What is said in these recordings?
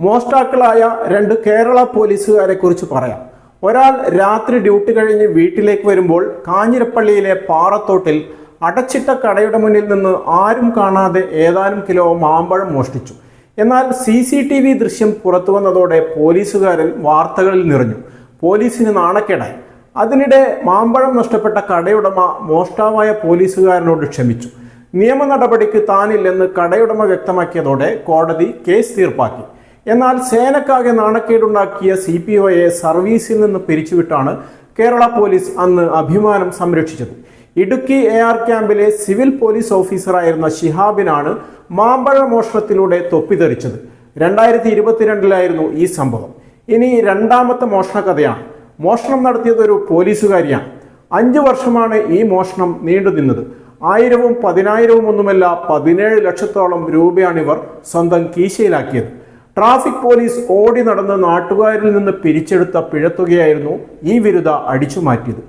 മോഷ്ടാക്കളായ രണ്ട് കേരള പോലീസുകാരെ കുറിച്ച് പറയാം. ഒരാൾ രാത്രി ഡ്യൂട്ടി കഴിഞ്ഞ് വീട്ടിലേക്ക് വരുമ്പോൾ കാഞ്ഞിരപ്പള്ളിയിലെ പാറത്തോട്ടിൽ അടച്ചിട്ട കടയുടെ മുന്നിൽ നിന്ന് ആരും കാണാതെ ഏതാനും കിലോ മാമ്പഴം മോഷ്ടിച്ചു. എന്നാൽ CCTV ദൃശ്യം പുറത്തു വന്നതോടെ പോലീസുകാരൻ വാർത്തകളിൽ നിറഞ്ഞു. പോലീസിന് നാണക്കേടായി. അതിനിടെ മാമ്പഴം നഷ്ടപ്പെട്ട കടയുടമ മോഷ്ടാവായ പോലീസുകാരനോട് ക്ഷമിച്ചു. നിയമ നടപടിക്ക് താനില്ലെന്ന് കടയുടമ വ്യക്തമാക്കിയതോടെ കോടതി കേസ് തീർപ്പാക്കി. എന്നാൽ സേനക്കാകെ നാണക്കേടുണ്ടാക്കിയ CPOയെ സർവീസിൽ നിന്ന് പിരിച്ചുവിട്ടാണ് കേരള പോലീസ് അന്ന് അഭിമാനം സംരക്ഷിച്ചത്. ഇടുക്കി AR ക്യാമ്പിലെ സിവിൽ പോലീസ് ഓഫീസറായിരുന്ന ഷിഹാബിനാണ് മാമ്പഴ മോഷണത്തിലൂടെ തൊപ്പിതെറിച്ചത്. 2022 ഈ സംഭവം. ഇനി രണ്ടാമത്തെ മോഷണ കഥയാണ്. മോഷണം നടത്തിയത് ഒരു പോലീസുകാരിയാണ്. 5 വർഷമാണ് ഈ മോഷണം നീണ്ടുനിന്നത്. 1000-ഉം 10,000-ഉം ഒന്നുമല്ല, 17 ലക്ഷത്തോളം രൂപയാണിവർ സ്വന്തം കീശയിലാക്കിയത്. ട്രാഫിക് പോലീസ് ഓടി നടന്ന് നാട്ടുകാരിൽ നിന്ന് പിരിച്ചെടുത്ത പിഴത്തുകയായിരുന്നു ഈ വിരുദ്ധ അടിച്ചുമാറ്റിയത്.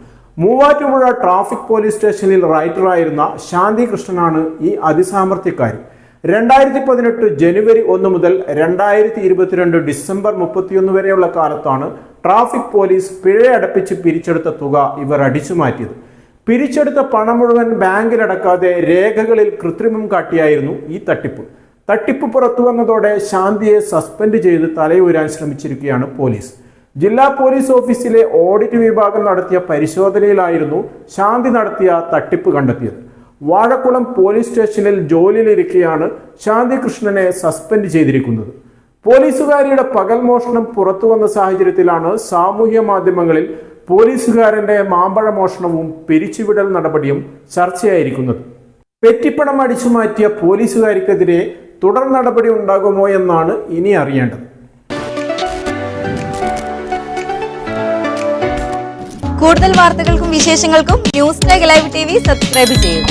മൂവാറ്റുപുഴ ട്രാഫിക് പോലീസ് സ്റ്റേഷനിൽ റൈറ്ററായിരുന്ന ശാന്തി കൃഷ്ണനാണ് ഈ അതിസാമർത്ഥ്യക്കാരി. 2018 ജനുവരി 1 മുതൽ 2022 ഡിസംബർ 31 വരെയുള്ള കാലത്താണ് ട്രാഫിക് പോലീസ് പിഴയടപ്പിച്ച് പിരിച്ചെടുത്ത തുക ഇവർ അടിച്ചുമാറ്റിയത്. പിരിച്ചെടുത്ത പണം മുഴുവൻ ബാങ്കിലടക്കാതെ രേഖകളിൽ കൃത്രിമം കാട്ടിയായിരുന്നു ഈ തട്ടിപ്പ്. തട്ടിപ്പ് പുറത്തു വന്നതോടെ ശാന്തിയെ സസ്പെൻഡ് ചെയ്ത് തലയൂരാൻ ശ്രമിച്ചിരിക്കുകയാണ് പോലീസ്. ജില്ലാ പോലീസ് ഓഫീസിലെ ഓഡിറ്റ് വിഭാഗം നടത്തിയ പരിശോധനയിലായിരുന്നു ശാന്തി നടത്തിയ തട്ടിപ്പ് കണ്ടെത്തിയത്. വാഴക്കുളം പോലീസ് സ്റ്റേഷനിൽ ജോലിയിലിരിക്കെയാണ് ശാന്തി കൃഷ്ണനെ സസ്പെൻഡ് ചെയ്തിരിക്കുന്നത്. പോലീസുകാരിയുടെ പകൽ മോഷണം പുറത്തു വന്ന സാഹചര്യത്തിലാണ് സാമൂഹ്യ മാധ്യമങ്ങളിൽ പോലീസുകാരന്റെ മാമ്പഴ മോഷണവും പിരിച്ചുവിടൽ നടപടിയും ചർച്ചയായിരിക്കുന്നത്. പെറ്റിപ്പണം അടിച്ചു മാറ്റിയ പോലീസുകാരിക്കെതിരെ തുടർ നടപടി ഉണ്ടാകുമോ എന്നാണ് ഇനി അറിയേണ്ടത്. കൂടുതൽ വാർത്തകൾക്കും വിശേഷങ്ങൾക്കും ന്യൂസ് ലൈവ് TV സബ്സ്ക്രൈബ് ചെയ്യുക.